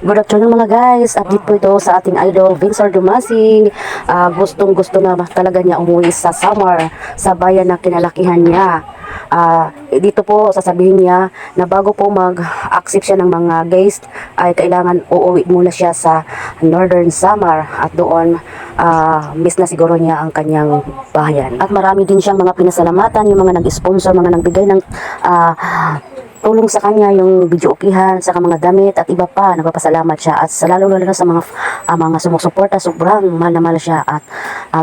Good afternoon mga guys. Update po ito sa ating idol Vincent Dumasing. Gustong gusto na talaga niya umuwi sa summer sa bayan na kinalakihan niya. Dito po sasabihin niya na bago po mag-accept siya ng mga guest ay kailangan uuwi muna siya sa Northern Samar at doon miss na siguro niya ang kanyang bayan. At marami din siyang mga pinasalamatan, yung mga nag-sponsor, mga nagbigay ng tulong sa kanya, yung video ukihan, saka mga damit at iba pa. Nagpapasalamat siya at lalo na sa mga sumusuporta. Sobrang mahal na mahal siya at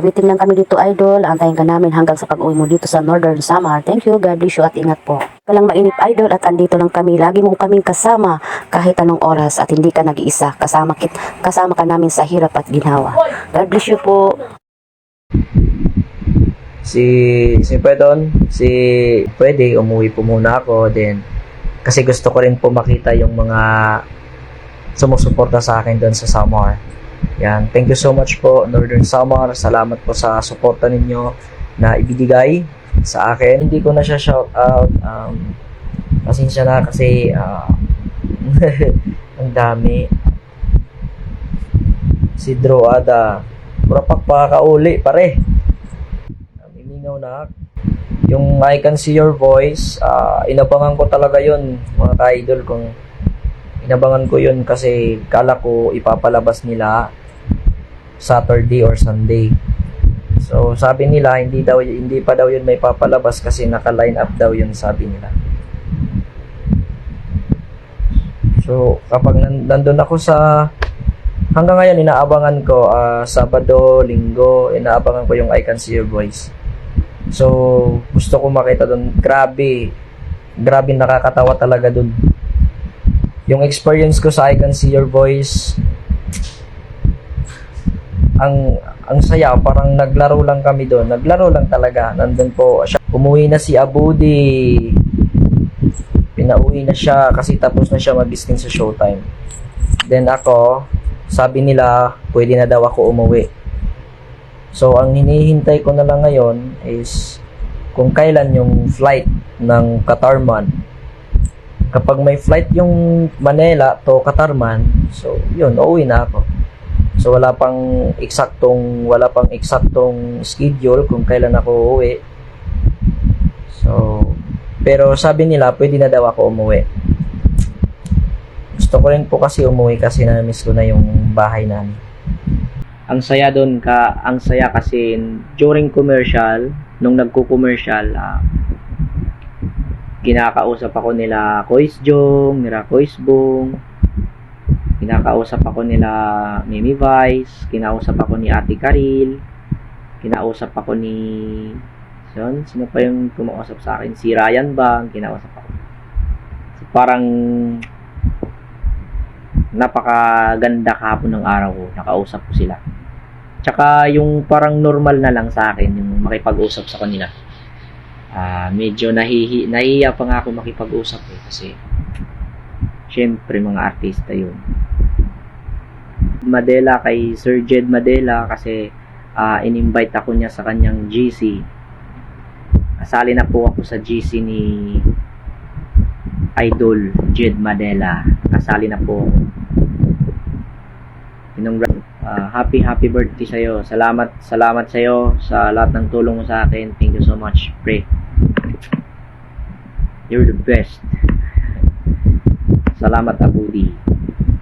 waiting lang kami dito idol. Antayin ka namin hanggang sa pag-uwi mo dito sa Northern Samar. Thank you, God bless you at ingat po. Walang mainip idol at andito lang kami. Lagi mo kaming kasama kahit anong oras at hindi ka nag-iisa. Kasama ka namin sa hirap at ginawa. God bless you po. Pwede umuwi po muna ako then kasi gusto ko rin po makita yung mga sumusuporta sa akin doon sa Samar. Yan. Thank you so much po, Northern Samar. Salamat po sa suporta ninyo na ibibigay sa akin. Hindi ko na siya shout out. Pasensya na kasi ang dami. Si Droada. Pura pakakauli, pare. Mimingaw na. Yung I Can See Your Voice, inabangan ko talaga yun, mga ka-idol. Inabangan ko yun kasi kala ko ipapalabas nila Saturday or Sunday. So sabi nila hindi pa daw yun may papalabas kasi naka-line up daw yun, sabi nila. So kapag nandun ako hanggang ngayon inaabangan ko, Sabado, Linggo, inaabangan ko yung I Can See Your Voice. So, gusto ko makita doon. Grabe nakakatawa talaga doon. Yung experience ko sa I Can See Your Voice, ang saya, parang naglaro lang kami doon. Naglaro lang talaga. Nandun po siya. Umuwi na si Abudi. Pinauwi na siya kasi tapos na siya mag-listing sa Showtime. Then ako, sabi nila, pwede na daw ako umuwi. So, ang hinihintay ko na lang ngayon is kung kailan yung flight ng Qatarman. Kapag may flight yung Manila to Qatarman, so yun, uuwi na ako. So, wala pang eksaktong schedule kung kailan ako uuwi. So, pero sabi nila, pwede na daw ako umuwi. Gusto ko rin po kasi umuwi kasi na-miss ko na yung bahay namin. Ang saya doon ang saya kasi during commercial, nung nagko-commercial, kinakausap ako nila Kois Jong, nila Kois Bong, kinakausap ako nila Mimi Vice, kinausap ako ni Ate Karil, kinausap ako ni sino pa yung kumausap sa akin? Si Ryan Bang, kinausap ako. So, parang napakaganda kahapon ng araw ko, nakausap ko sila. Tsaka yung parang normal na lang sa akin yung makipag-usap sa kanila. Medyo nahihiya pa nga ako makipag-usap kasi syempre mga artista yun. Madela kay Sir Jed Madela kasi in-invite ako niya sa kanyang GC. Kasali na po ako sa GC ni Idol Jed Madela. Kasali na po ako. Happy birthday sa'yo. Salamat sa'yo sa lahat ng tulong mo sa akin. Thank you so much, pre. You're the best. Salamat, Abudi.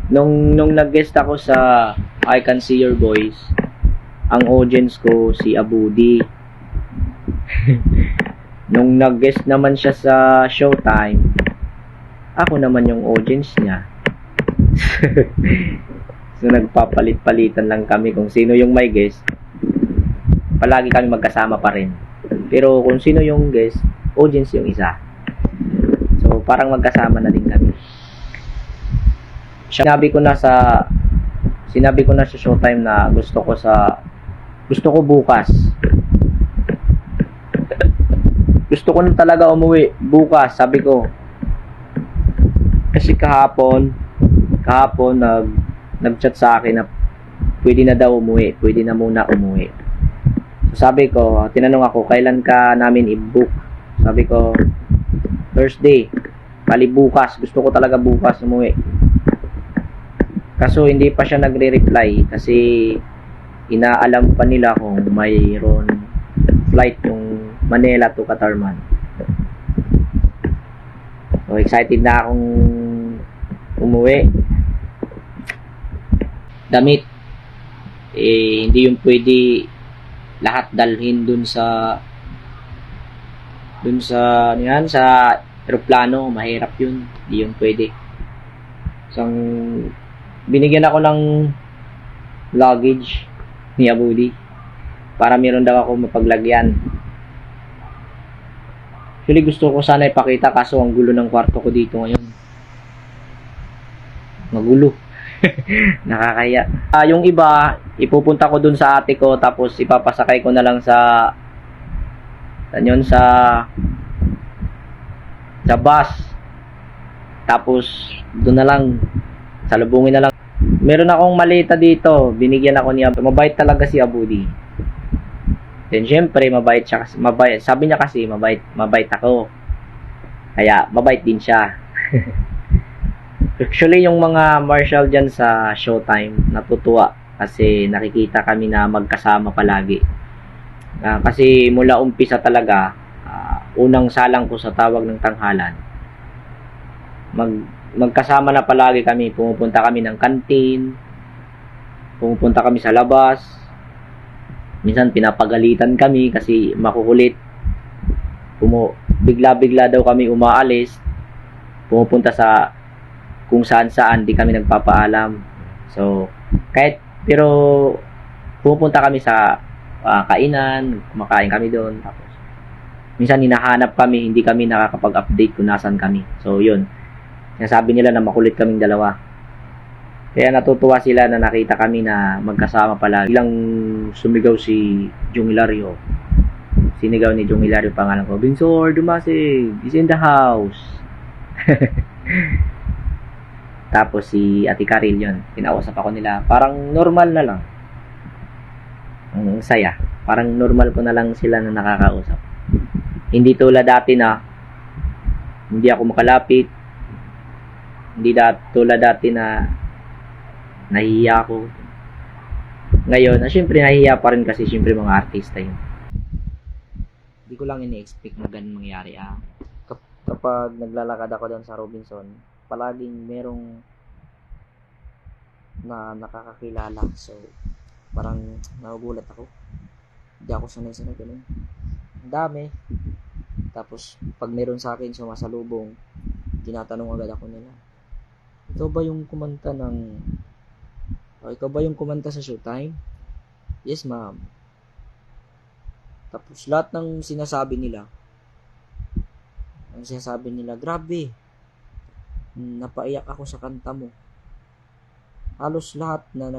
Nung nag-guest ako sa I Can See Your Voice, ang audience ko si Abudi. Nung nag-guest naman siya sa Showtime, ako naman yung audience niya. So nagpapalit-palitan lang kami kung sino yung may guest. Palagi kami magkasama pa rin. Pero kung sino yung guest, audience yung isa. So parang magkasama na din kami. Sinabi ko na sa Showtime na gusto ko bukas. Gusto ko na talaga umuwi bukas, sabi ko. Kasi kahapon nag-chat sa akin na pwede na daw umuwi, pwede na muna umuwi. So sabi ko, tinanong ako, kailan ka namin i-book? Sabi ko, Thursday. Bali bukas, gusto ko talaga bukas umuwi. Kaso hindi pa siya nagre-reply kasi inaalam pa nila kung mayroon flight yung Manila to Katarman. So excited na akong umuwi. Damit. Hindi yung pwede lahat dalhin dun sa ano yan, sa eroplano. Mahirap yun. Hindi yung pwede. So, binigyan ako ng luggage ni Abudi para meron daw ako mapaglagyan. Actually, gusto ko sana ipakita kaso ang gulo ng kwarto ko dito ngayon. Magulo. Nakakaya. Yung iba, ipupunta ko dun sa ate ko tapos ipapasakay ko na lang sa bus. Tapos doon na lang salubungin na lang. Meron akong maleta dito, binigyan ako niya. Mabait talaga si Abudi. Then syempre mabait siya kasi, mabait. Sabi niya kasi mabait ako. Kaya mabait din siya. Actually, yung mga marshal dyan sa Showtime, natutuwa kasi nakikita kami na magkasama palagi. Kasi mula umpisa talaga, unang salang ko sa tawag ng tanghalan, magkasama na palagi kami. Pumupunta kami ng kantin, pumupunta kami sa labas. Minsan pinapagalitan kami kasi makukulit. Bigla-bigla daw kami umaalis, pumupunta sa kung saan-saan, di kami nagpapaalam. So, pero pupunta kami sa kainan, kumakain kami doon. Tapos, minsan hinahanap kami, hindi kami nakakapag-update kung nasan kami. So, yun. Sinasabi nila na makulit kaming dalawa. Kaya natutuwa sila na nakita kami na magkasama pala. Bilang sumigaw si Jung Hilario. Sinigaw ni Jung Hilario pangalan ko, Vinsor Dumasig is in the house. Tapos si Ate Karil yun, kinausap ako nila. Parang normal na lang. Ang saya. Parang normal ko na lang sila na nakakausap. Hindi tulad dati na hindi ako makalapit. Hindi tulad dati na nahihiya ako. Ngayon, syempre nahihiya pa rin kasi syempre mga artista yun. Hindi ko lang ini-expect na ganun mangyari. Kapag naglalakad ako doon sa Robinson, palaging merong na nakakakilala. So, parang nagugulat ako. Hindi ako sanay-sanay ganun. Ang dami. Tapos, pag meron sa akin sumasalubong, tinatanong agad ako nila, ikaw ba yung kumanta sa Showtime? Yes, ma'am. Tapos, lahat ng sinasabi nila, grabe, napaiyak ako sa kanta mo. Halos lahat na